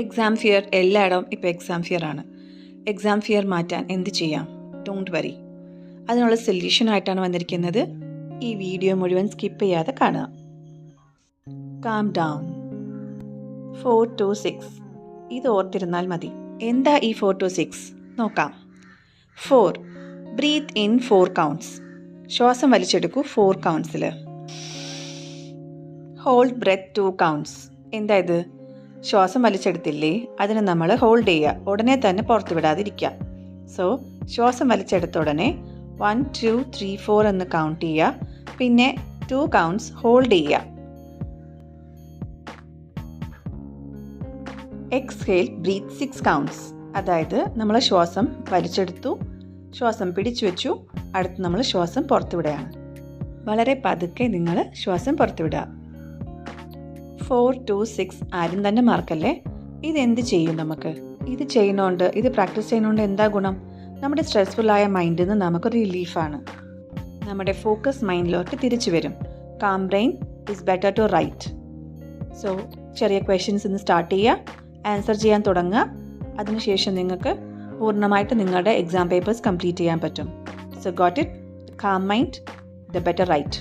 Exam fear എല്ലായിടവും ഇപ്പോൾ exam fear ആണ്. എക്സാം ഫിയർ മാറ്റാൻ എന്ത് ചെയ്യാം? Don't worry. അതിനുള്ള സൊല്യൂഷനായിട്ടാണ് വന്നിരിക്കുന്നത്. ഈ വീഡിയോ മുഴുവൻ സ്കിപ്പ് ചെയ്യാതെ കാണുക. Calm down. 4 to 6 ഇത് ഓർത്തിരുന്നാൽ മതി. എന്താ ഈ 4 to 6? നോക്കാം. 4. Breath in 4 counts. ശ്വാസം വലിച്ചെടുക്കൂ 4 countsൽ. Hold breath 2 counts. എന്താ ഇത്? ശ്വാസം വലിച്ചെടുത്തില്ലേ, അതിന് നമ്മൾ ഹോൾഡ് ചെയ്യുക, ഉടനെ തന്നെ പുറത്തു വിടാതിരിക്കുക. സോ ശ്വാസം വലിച്ചെടുത്ത ഉടനെ 1 2 3 4 എന്ന് കൗണ്ട് ചെയ്യുക, പിന്നെ 2 counts ഹോൾഡ് ചെയ്യുക. Exhale breath 6 counts. അതായത് നമ്മൾ ശ്വാസം വലിച്ചെടുത്തു, ശ്വാസം പിടിച്ചു വെച്ചു, അടുത്ത് നമ്മൾ ശ്വാസം പുറത്തു വിടുകയാണ്. വളരെ പതുക്കെ നിങ്ങൾ ശ്വാസം പുറത്തു വിടുക. 4 to 6 ആരും തന്നെ മാർക്കല്ലേ. ഇതെന്ത് ചെയ്യും നമുക്ക്? ഇത് ചെയ്യുന്നതുകൊണ്ട്, ഇത് പ്രാക്ടീസ് ചെയ്യുന്നതുകൊണ്ട് എന്താ ഗുണം? നമ്മുടെ സ്ട്രെസ്ഫുള്ളായ മൈൻഡിൽ നിന്ന് നമുക്ക് റിലീഫാണ്. നമ്മുടെ ഫോക്കസ് മൈൻഡിലോട്ട് തിരിച്ചു വരും. Calm brain is better to write. So ചെറിയ ക്വസ്റ്റ്യൻസ് ഇന്ന് സ്റ്റാർട്ട് ചെയ്യുക, ആൻസർ ചെയ്യാൻ തുടങ്ങുക. അതിനുശേഷം നിങ്ങൾക്ക് പൂർണ്ണമായിട്ട് നിങ്ങളുടെ എക്സാം പേപ്പേഴ്സ് കംപ്ലീറ്റ് ചെയ്യാൻ പറ്റും. So got it? Calm mind, the better right.